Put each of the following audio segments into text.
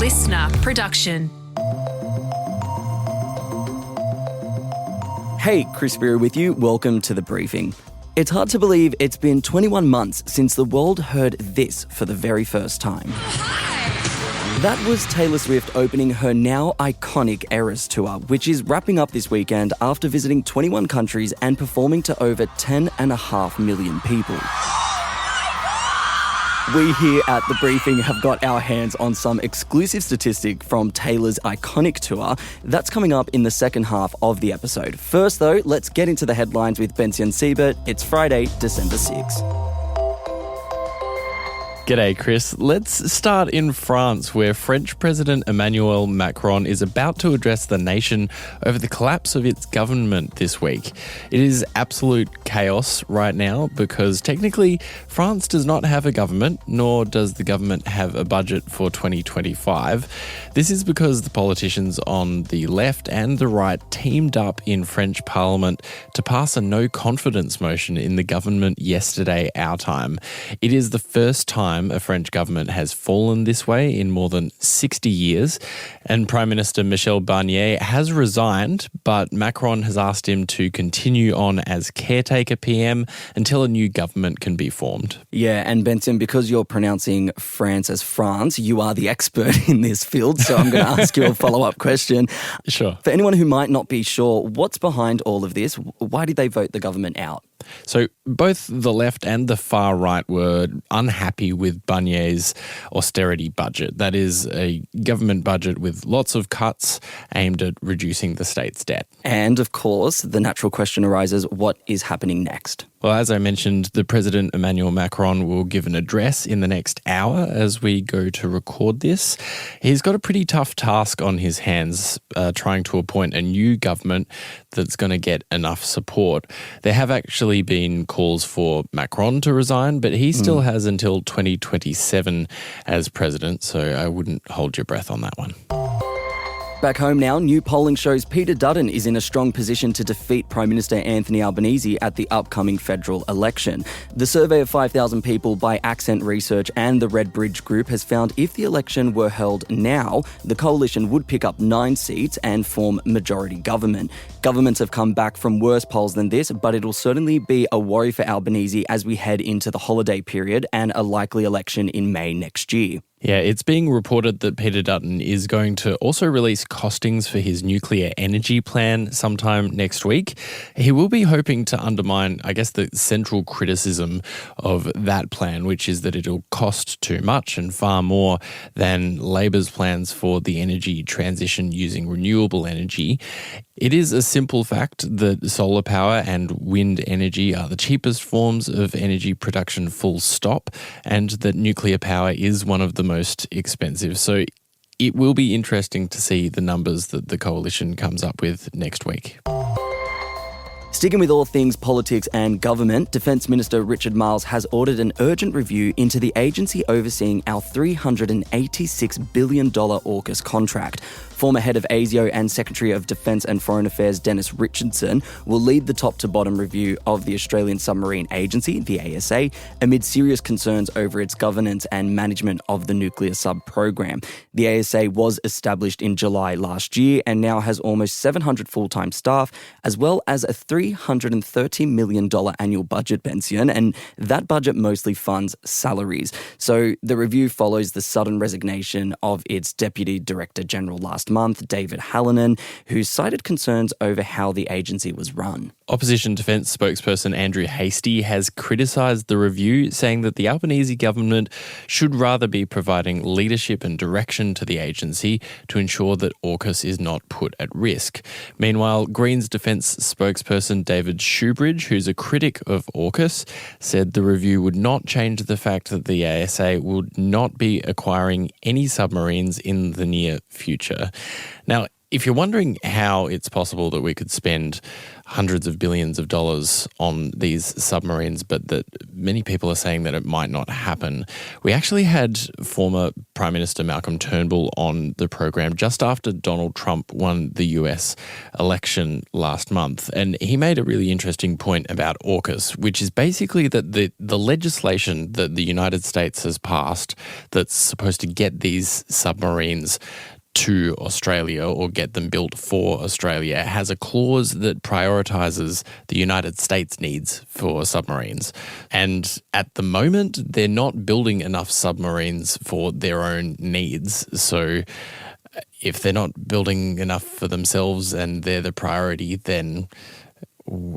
listener production. Hey, Chris Spear with you. Welcome to The Briefing. It's hard to believe it's been 21 months since the world heard this for the very first time. That was Taylor Swift opening her now iconic Eras Tour, which is wrapping up this weekend after visiting 21 countries and performing to over 10.5 million people. We here at The Briefing have got our hands on some exclusive statistic from Taylor's iconic tour. That's coming up in the second half of the episode. First though, let's get into the headlines with Benson Siebert. It's Friday, December 6th. G'day, Chris. Let's start in France, where French President Emmanuel Macron is about to address the nation over the collapse of its government this week. It is absolute chaos right now because technically France does not have a government, nor does the government have a budget for 2025. This is because the politicians on the left and the right teamed up in French Parliament to pass a no confidence motion in the government yesterday, our time. It is the first time a French government has fallen this way in more than 60 years, and Prime Minister Michel Barnier has resigned, but Macron has asked him to continue on as caretaker PM until a new government can be formed. Yeah, and Benson, because you're pronouncing France as France, you are the expert in this field, so I'm going to ask you a follow-up question. Sure. For anyone who might not be sure, what's behind all of this? Why did they vote the government out? So both the left and the far right were unhappy with Barnier's austerity budget. That is a government budget with lots of cuts aimed at reducing the state's debt. And of course, the natural question arises, what is happening next? Well, as I mentioned, the President Emmanuel Macron will give an address in the next hour as we go to record this. He's got a pretty tough task on his hands, trying to appoint a new government that's going to get enough support. There have actually been calls for Macron to resign, but he still has until 2027 as president, so I wouldn't hold your breath on that one. Back home now, new polling shows Peter Dutton is in a strong position to defeat Prime Minister Anthony Albanese at the upcoming federal election. The survey of 5,000 people by Accent Research and the Red Bridge Group has found if the election were held now, the coalition would pick up 9 seats and form majority government. Governments have come back from worse polls than this, but it'll certainly be a worry for Albanese as we head into the holiday period and a likely election in May next year. Yeah, it's being reported that Peter Dutton is going to also release costings for his nuclear energy plan sometime next week. He will be hoping to undermine, I guess, the central criticism of that plan, which is that it'll cost too much and far more than Labor's plans for the energy transition using renewable energy. It is a simple fact that solar power and wind energy are the cheapest forms of energy production full stop, and that nuclear power is one of the most expensive. So it will be interesting to see the numbers that the coalition comes up with next week. Sticking with all things politics and government, Defence Minister Richard Marles has ordered an urgent review into the agency overseeing our $386 billion AUKUS contract. Former head of ASIO and Secretary of Defence and Foreign Affairs Dennis Richardson will lead the top-to-bottom review of the Australian Submarine Agency, the ASA, amid serious concerns over its governance and management of the nuclear sub-program. The ASA was established in July last year and now has almost 700 full-time staff, as well as a $330 million annual budget pension, and that budget mostly funds salaries. So the review follows the sudden resignation of its Deputy Director General last month, David Hallinan, who cited concerns over how the agency was run. Opposition Defence spokesperson Andrew Hastie has criticised the review, saying that the Albanese government should rather be providing leadership and direction to the agency to ensure that AUKUS is not put at risk. Meanwhile, Greens Defence spokesperson David Shoebridge, who's a critic of AUKUS, said the review would not change the fact that the ASA would not be acquiring any submarines in the near future. Now, if you're wondering how it's possible that we could spend hundreds of billions of dollars on these submarines, but that many people are saying that it might not happen, we actually had former Prime Minister Malcolm Turnbull on the program just after Donald Trump won the US election last month. And he made a really interesting point about AUKUS, which is basically that the legislation that the United States has passed that's supposed to get these submarines to Australia or get them built for Australia has a clause that prioritises the United States' needs for submarines. And at the moment, they're not building enough submarines for their own needs. So if they're not building enough for themselves and they're the priority, then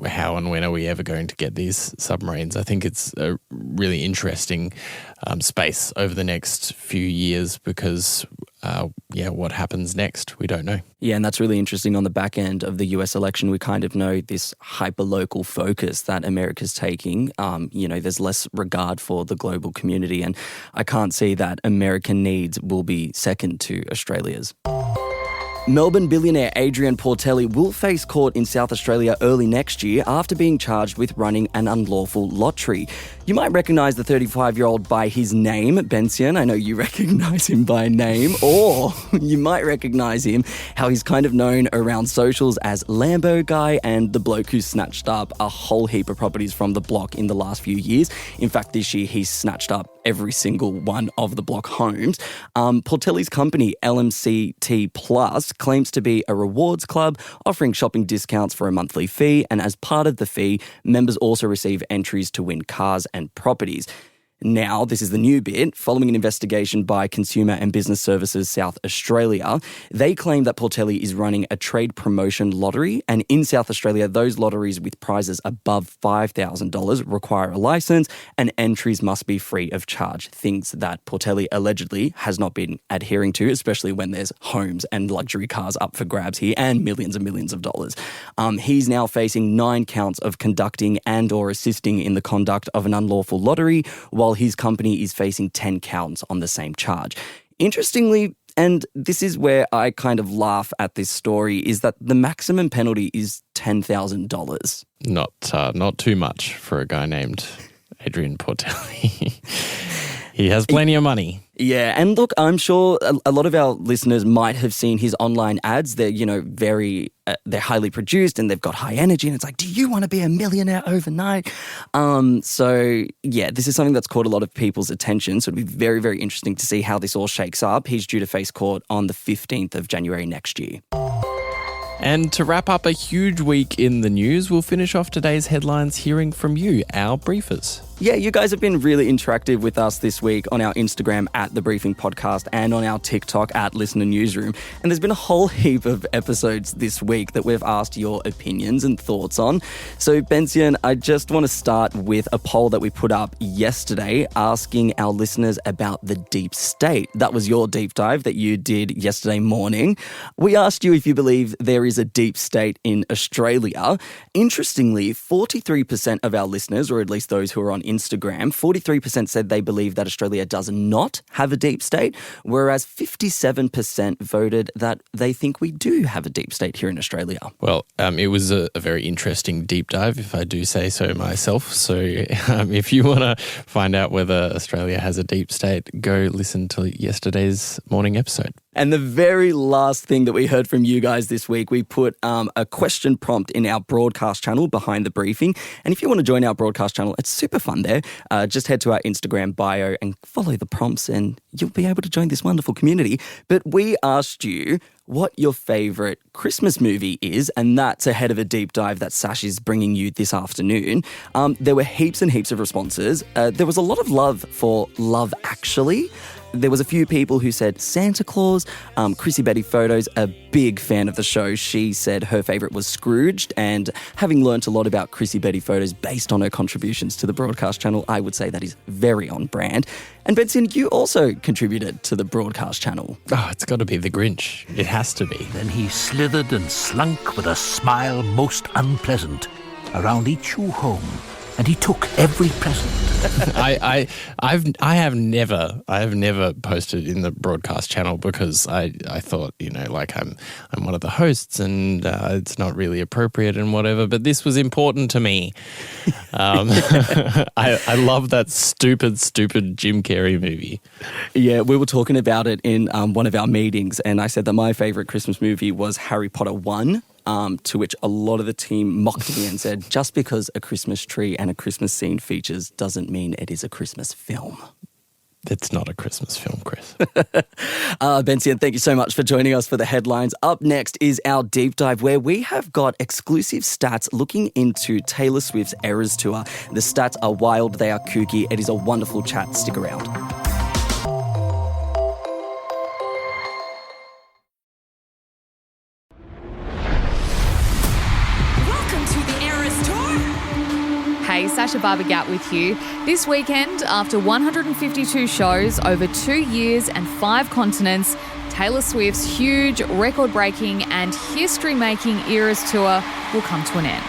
how and when are we ever going to get these submarines? I think it's a really interesting space over the next few years because, what happens next? We don't know. Yeah, and that's really interesting. On the back end of the US election, we kind of know this hyper-local focus that America's taking. There's less regard for the global community, and I can't see that American needs will be second to Australia's. Melbourne billionaire Adrian Portelli will face court in South Australia early next year after being charged with running an unlawful lottery. You might recognise the 35-year-old by his name, Bension. I know you recognise him by name. Or you might recognise him how he's kind of known around socials as Lambo Guy and the bloke who snatched up a whole heap of properties from the block in the last few years. In fact, this year he's snatched up every single one of the block homes. Portelli's company, LMCT Plus, claims to be a rewards club offering shopping discounts for a monthly fee, and as part of the fee, members also receive entries to win cars and properties. Now, this is the new bit. Following an investigation by Consumer and Business Services South Australia, they claim that Portelli is running a trade promotion lottery, and in South Australia, those lotteries with prizes above $5,000 require a licence and entries must be free of charge, things that Portelli allegedly has not been adhering to, especially when there's homes and luxury cars up for grabs here and millions of dollars. He's now facing 9 counts of conducting and or assisting in the conduct of an unlawful lottery, while his company is facing 10 counts on the same charge. Interestingly, and this is where I kind of laugh at this story, is that the maximum penalty is $10,000. Not too much for a guy named Adrian Portelli. He has plenty of money. Yeah, and look, I'm sure a lot of our listeners might have seen his online ads. They're, they're highly produced and they've got high energy, and it's like, do you want to be a millionaire overnight? So this is something that's caught a lot of people's attention. So it'll be very, very interesting to see how this all shakes up. He's due to face court on the 15th of January next year. And to wrap up a huge week in the news, we'll finish off today's headlines hearing from you, our briefers. Yeah, you guys have been really interactive with us this week on our Instagram at The Briefing Podcast and on our TikTok at Listener Newsroom. And there's been a whole heap of episodes this week that we've asked your opinions and thoughts on. So, Bension, I just want to start with a poll that we put up yesterday asking our listeners about the deep state. That was your deep dive that you did yesterday morning. We asked you if you believe there is a deep state in Australia. Interestingly, 43% of our listeners, or at least those who are on Instagram, 43% said they believe that Australia does not have a deep state, whereas 57% voted that they think we do have a deep state here in Australia. Well, it was a very interesting deep dive, if I do say so myself. So if you want to find out whether Australia has a deep state, go listen to yesterday's morning episode. And the very last thing that we heard from you guys this week, we put a question prompt in our broadcast channel Behind the Briefing. And if you want to join our broadcast channel, it's super fun there. Just head to our Instagram bio and follow the prompts and you'll be able to join this wonderful community. But we asked you what your favourite Christmas movie is, and that's ahead of a deep dive that Sash is bringing you this afternoon. There were heaps and heaps of responses. There was a lot of love for Love Actually. There was a few people who said Santa Claus. Chrissy Betty Photos, a big fan of the show. She said her favourite was Scrooged, and having learnt a lot about Chrissy Betty Photos based on her contributions to the broadcast channel, I would say that is very on brand. And Benson, you also contributed to the broadcast channel. Oh, it's got to be The Grinch. It has to be. Then he slithered and slunk with a smile most unpleasant around each new home and he took every present. I have never posted in the broadcast channel because I thought, like I'm one of the hosts and it's not really appropriate and whatever. But this was important to me. I love that stupid Jim Carrey movie. Yeah, we were talking about it in one of our meetings, and I said that my favourite Christmas movie was Harry Potter 1. To which a lot of the team mocked me and said, just because a Christmas tree and a Christmas scene features doesn't mean it is a Christmas film. It's not a Christmas film, Chris. Bensian, thank you so much for joining us for the headlines. Up next is our deep dive where we have got exclusive stats looking into Taylor Swift's Eras Tour. The stats are wild, they are kooky. It is a wonderful chat. Stick around. Hey, Sasha Barbagat with you. This weekend, after 152 shows over 2 years and 5 continents, Taylor Swift's huge, record-breaking and history-making Eras Tour will come to an end.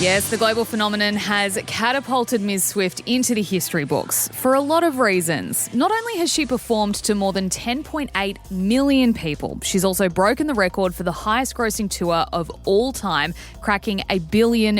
Yes, the global phenomenon has catapulted Ms. Swift into the history books for a lot of reasons. Not only has she performed to more than 10.8 million people, she's also broken the record for the highest grossing tour of all time, cracking $1 billion.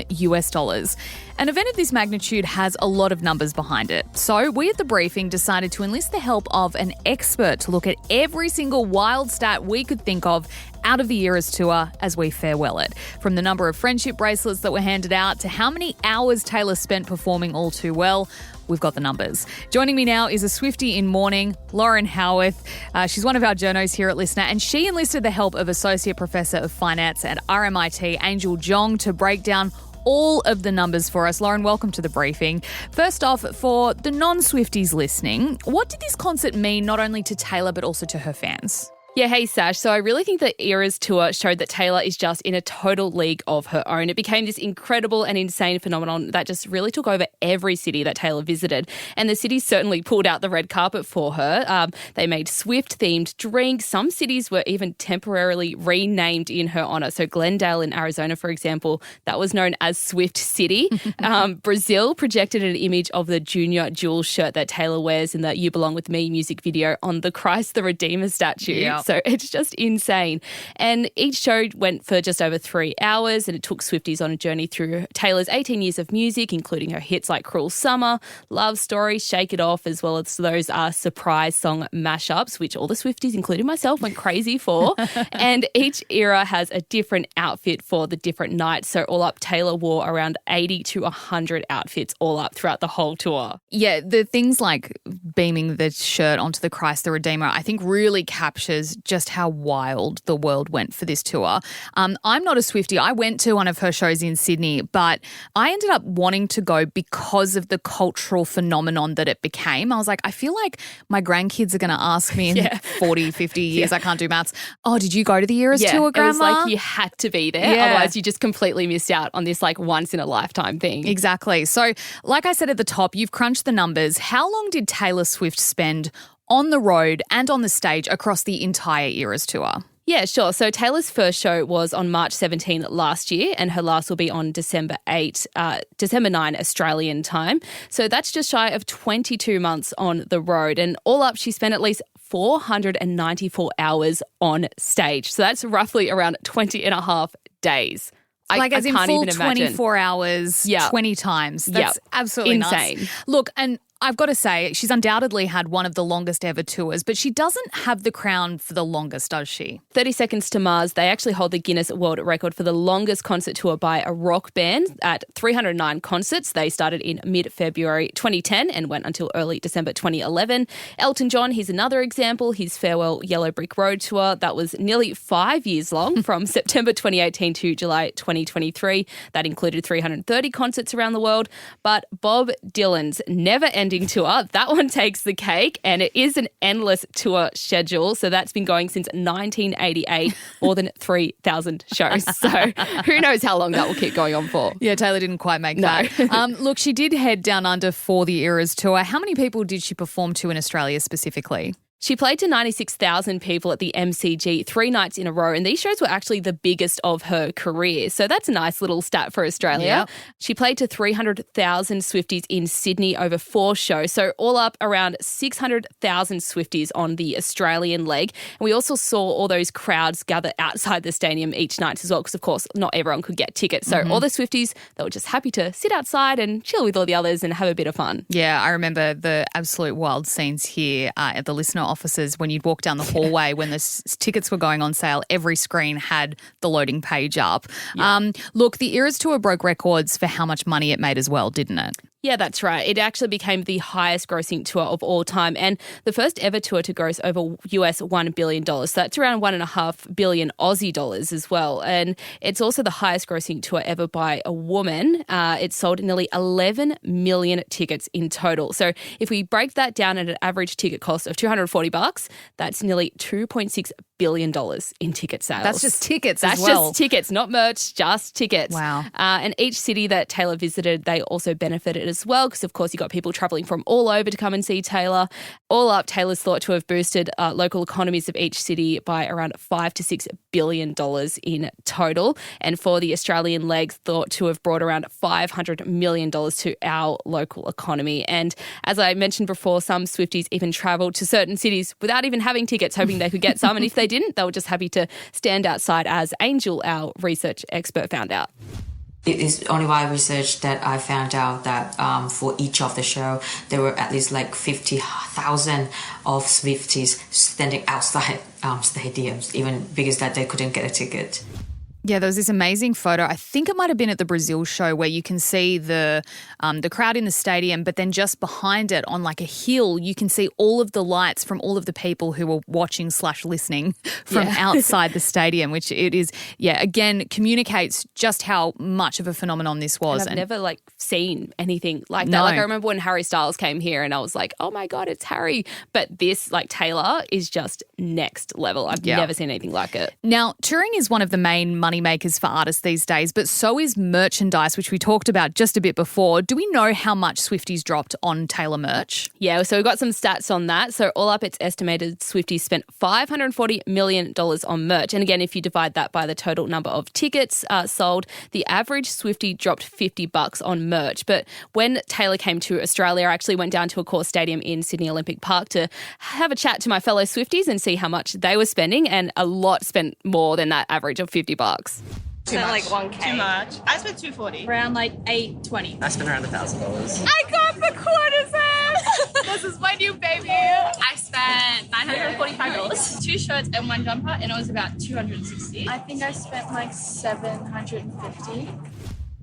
An event of this magnitude has a lot of numbers behind it. So we at The Briefing decided to enlist the help of an expert to look at every single wild stat we could think of out of the Eras Tour as we farewell it. From the number of friendship bracelets that were handed out to how many hours Taylor spent performing All Too Well, we've got the numbers. Joining me now is a Swiftie in mourning, Lauren Howarth. She's one of our journos here at Listener, and she enlisted the help of Associate Professor of Finance at RMIT, Angel Zhong, to break down all of the numbers for us. Lauren, welcome to The Briefing. First off, for the non-Swifties listening, what did this concert mean not only to Taylor but also to her fans? Yeah, hey Sash. So I really think the Eras Tour showed that Taylor is just in a total league of her own. It became this incredible and insane phenomenon that just really took over every city that Taylor visited. And the cities certainly pulled out the red carpet for her. They made Swift-themed drinks. Some cities were even temporarily renamed in her honour. So Glendale in Arizona, for example, that was known as Swift City. Brazil projected an image of the Junior Jewel shirt that Taylor wears in the You Belong With Me music video on the Christ the Redeemer statue. Yep. So it's just insane. And each show went for just over 3 hours, and it took Swifties on a journey through Taylor's 18 years of music, including her hits like Cruel Summer, Love Story, Shake It Off, as well as those surprise song mashups, which all the Swifties, including myself, went crazy for. And each era has a different outfit for the different nights. So all up, Taylor wore around 80 to 100 outfits all up throughout the whole tour. Yeah, the things like beaming the shirt onto the Christ the Redeemer, I think really captures just how wild the world went for this tour. I'm not a Swiftie. I went to one of her shows in Sydney, but I ended up wanting to go because of the cultural phenomenon that it became. I was like, I feel like my grandkids are going to ask me in 40, 50 years, I can't do maths, oh, did you go to the Eras Tour, Grandma? It was like you had to be there. Otherwise you just completely missed out on this like once in a lifetime thing. Exactly. So like I said at the top, you've crunched the numbers. How long did Taylor Swift spend on the road and on the stage across the entire Eras Tour? Yeah, sure. So Taylor's first show was on March 17 last year, and her last will be on December 9 Australian time. So that's just shy of 22 months on the road. And all up, she spent at least 494 hours on stage. So that's roughly around 20 and a half days. Like as in can't full even imagine. 24 hours, 20 times. That's absolutely insane. Nuts. Look, and I've got to say, she's undoubtedly had one of the longest ever tours, but she doesn't have the crown for the longest, does she? 30 Seconds to Mars, they actually hold the Guinness World Record for the longest concert tour by a rock band at 309 concerts. They started in mid-February 2010 and went until early December 2011. Elton John, here's another example. His farewell Yellow Brick Road tour, that was nearly 5 years long from September 2018 to July 2023. That included 330 concerts around the world. But Bob Dylan's never-ending never-ending tour. That one takes the cake, and it is an endless tour schedule. So that's been going since 1988, more than 3,000 shows. So who knows how long that will keep going on for. Yeah, Taylor didn't quite make that. Look, she did head down under for the Eras tour. How many people did she perform to in Australia specifically? She played to 96,000 people at the MCG 3 nights in a row, and these shows were actually the biggest of her career. So that's a nice little stat for Australia. Yep. She played to 300,000 Swifties in Sydney over 4 shows. So all up around 600,000 Swifties on the Australian leg. And we also saw all those crowds gather outside the stadium each night as well, because of course not everyone could get tickets. So all the Swifties, they were just happy to sit outside and chill with all the others and have a bit of fun. Yeah, I remember the absolute wild scenes here at the listener offices when you'd walk down the hallway when the tickets were going on sale. Every screen had the loading page up. Yeah. Look, the Eras tour broke records for how much money it made as well, didn't it? Yeah, that's right. It actually became the highest grossing tour of all time and the first ever tour to gross over US $1 billion. So that's around 1.5 billion Aussie dollars as well. And it's also the highest grossing tour ever by a woman. It sold nearly 11 million tickets in total. So if we break that down at an average ticket cost of $240, that's nearly $2.6 billion in ticket sales. That's just tickets That's as well. just tickets, not merch, just tickets. Wow. And each city that Taylor visited, they also benefited as well because, of course, you got people travelling from all over to come and see Taylor. All up, Taylor's thought to have boosted local economies of each city by around $5 to $6 billion in total. And for the Australian leg, thought to have brought around $500 million to our local economy. And as I mentioned before, some Swifties even travelled to certain cities without even having tickets, hoping they could get some. And if they didn't, they were just happy to stand outside, as Angel, our research expert, found out. It is only by research that I found out that for each of the show, there were at least like 50,000 of Swifties standing outside stadiums, even because that they couldn't get a ticket. Yeah, there was this amazing photo. I think it might have been at the Brazil show where you can see the crowd in the stadium, but then just behind it on like a hill, you can see all of the lights from all of the people who were watching / listening from outside the stadium, which it is, again, communicates just how much of a phenomenon this was. And I've never seen anything like that. Like I remember when Harry Styles came here and I was like, oh my God, it's Harry. But this, Taylor, is just next level. I've never seen anything like it. Now, touring is one of the main money makers for artists these days, but so is merchandise, which we talked about just a bit before. Do we know how much Swifties dropped on Taylor merch? Yeah, so we've got some stats on that. So all up, it's estimated Swifties spent $540 million on merch. And again, if you divide that by the total number of tickets sold, the average Swiftie dropped $50 on merch. But when Taylor came to Australia, I actually went down to AUKUS Stadium in Sydney Olympic Park to have a chat to my fellow Swifties and see how much they were spending, and a lot spent more than that average of $50. Spent like 1K. Too much. I spent $240. Around like $820. I spent around $1,000. I got the quarters in! This is my new baby. I spent $945. 2 shirts and 1 jumper, and it was about $260. I think I spent like $750.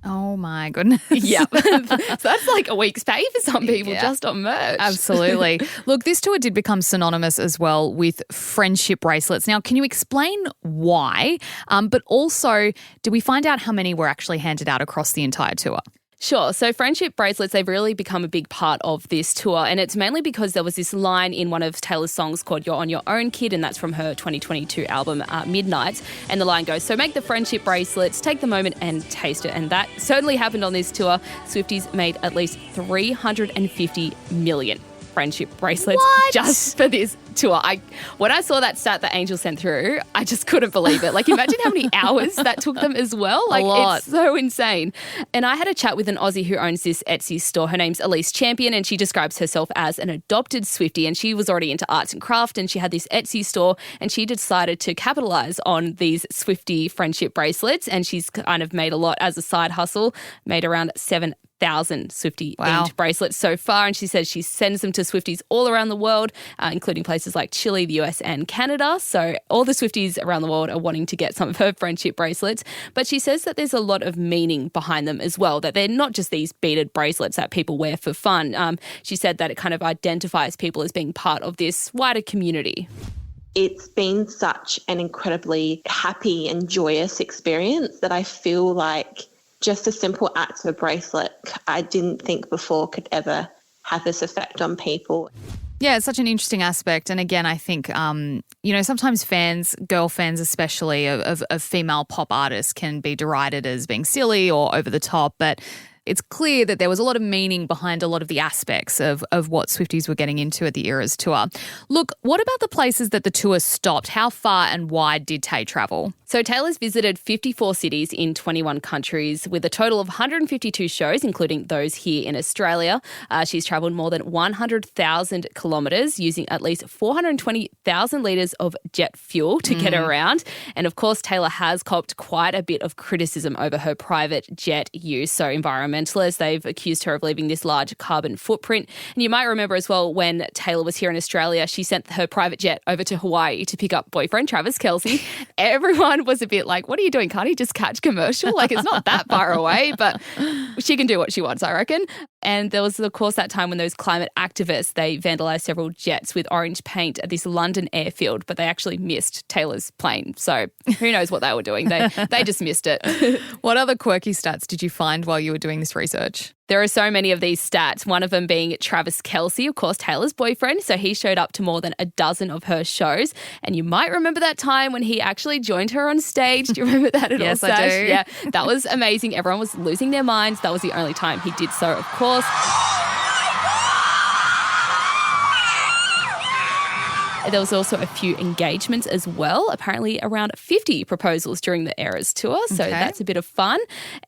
Oh my goodness. Yeah. So that's like a week's pay for some people just on merch. Absolutely. Look, this tour did become synonymous as well with friendship bracelets. Now, can you explain why? But also, did we find out how many were actually handed out across the entire tour? Sure. So friendship bracelets, they've really become a big part of this tour. And it's mainly because there was this line in one of Taylor's songs called You're On Your Own, Kid, and that's from her 2022 album, Midnight. And the line goes, so make the friendship bracelets, take the moment and taste it. And that certainly happened on this tour. Swifties made at least 350 million friendship bracelets just for this tour. When I saw that stat that Angel sent through, I just couldn't believe it. Imagine how many hours that took them as well. A lot. It's so insane. And I had a chat with an Aussie who owns this Etsy store. Her name's Elise Champion, and she describes herself as an adopted Swiftie, and she was already into arts and craft, and she had this Etsy store, and she decided to capitalize on these Swiftie friendship bracelets, and she's kind of made a lot as a side hustle, made around 7,000 Swiftie-themed bracelets so far, and she says she sends them to Swifties all around the world, including places like Chile, the US and Canada. So all the Swifties around the world are wanting to get some of her friendship bracelets. But she says that there's a lot of meaning behind them as well, that they're not just these beaded bracelets that people wear for fun. She said that it kind of identifies people as being part of this wider community. It's been such an incredibly happy and joyous experience that I feel like just a simple act of a bracelet I didn't think before could ever have this effect on people. Yeah, it's such an interesting aspect. And again, I think, sometimes fans, girl fans especially, of female pop artists can be derided as being silly or over the top. But it's clear that there was a lot of meaning behind a lot of the aspects of what Swifties were getting into at the Eras tour. Look, what about the places that the tour stopped? How far and wide did Tay travel? So Taylor's visited 54 cities in 21 countries with a total of 152 shows, including those here in Australia. She's travelled more than 100,000 kilometres using at least 420,000 litres of jet fuel to get around. And of course, Taylor has copped quite a bit of criticism over her private jet use. So environmentalists, they've accused her of leaving this large carbon footprint. And you might remember as well when Taylor was here in Australia, she sent her private jet over to Hawaii to pick up boyfriend Travis Kelce. Everyone was a bit like, what are you doing? Can't he just catch commercial? Like, it's not that far away, but she can do what she wants, I reckon. And there was, of course, that time when those climate activists, they vandalised several jets with orange paint at this London airfield, but they actually missed Taylor's plane. So who knows what they were doing? They just missed it. What other quirky stats did you find while you were doing this research? There are so many of these stats, one of them being Travis Kelce, of course, Taylor's boyfriend. So he showed up to more than a dozen of her shows. And you might remember that time when he actually joined her on stage. Do you remember that at all? Yes, I do. Yeah, that was amazing. Everyone was losing their minds. That was the only time he did so, of course. There was also a few engagements as well, apparently around 50 proposals during the Eras tour. So that's a bit of fun.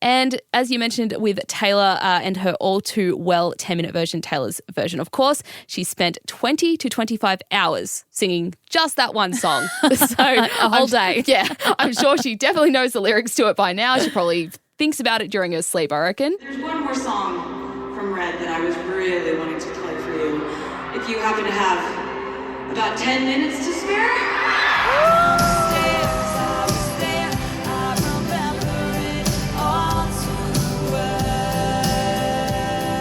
And as you mentioned with Taylor and her all too well 10-minute version, Taylor's version, of course, she spent 20 to 25 hours singing just that one song. So a whole day. Yeah, I'm sure she definitely knows the lyrics to it by now. She probably thinks about it during her sleep, I reckon. There's one more song from Red that I was really wanting to play for you. If you happen to have about 10 minutes to spare?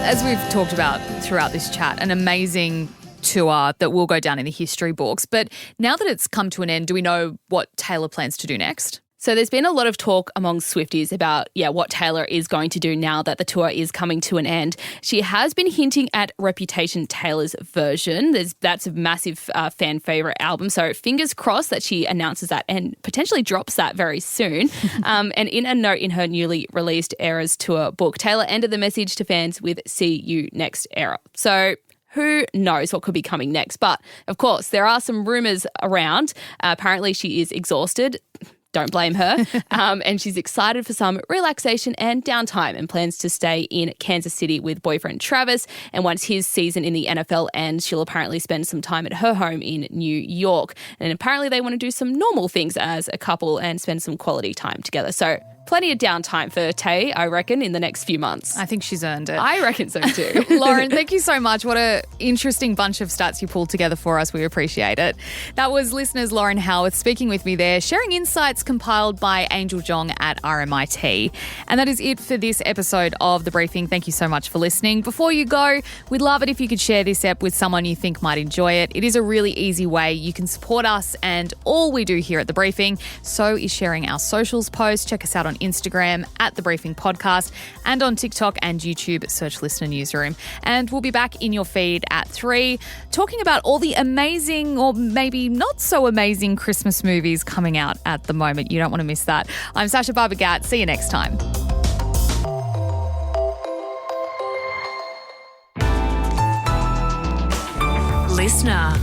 As we've talked about throughout this chat, an amazing tour that will go down in the history books. But now that it's come to an end, do we know what Taylor plans to do next? So there's been a lot of talk among Swifties about, what Taylor is going to do now that the tour is coming to an end. She has been hinting at Reputation, Taylor's version. That's a massive fan favourite album. So fingers crossed that she announces that and potentially drops that very soon. And in a note in her newly released Eras tour book, Taylor ended the message to fans with "See you next era." So who knows what could be coming next? But of course, there are some rumours around. Apparently she is exhausted. Don't blame her. And she's excited for some relaxation and downtime and plans to stay in Kansas City with boyfriend Travis. And once his season in the NFL ends, she'll apparently spend some time at her home in New York. And apparently they want to do some normal things as a couple and spend some quality time together. So plenty of downtime for Tay, I reckon, in the next few months. I think she's earned it. I reckon so too. Lauren, thank you so much. What an interesting bunch of stats you pulled together for us. We appreciate it. That was listeners Lauren Howarth speaking with me there, sharing insights compiled by Angel Zhong at RMIT. And that is it for this episode of The Briefing. Thank you so much for listening. Before you go, we'd love it if you could share this ep with someone you think might enjoy it. It is a really easy way you can support us and all we do here at The Briefing. So is sharing our socials post. Check us out on Instagram at The Briefing Podcast and on TikTok and YouTube, search Listener Newsroom. And we'll be back in your feed at 3 talking about all the amazing or maybe not so amazing Christmas movies coming out at the moment. You don't want to miss that. I'm Sasha Barbagat. See you next time. Listener.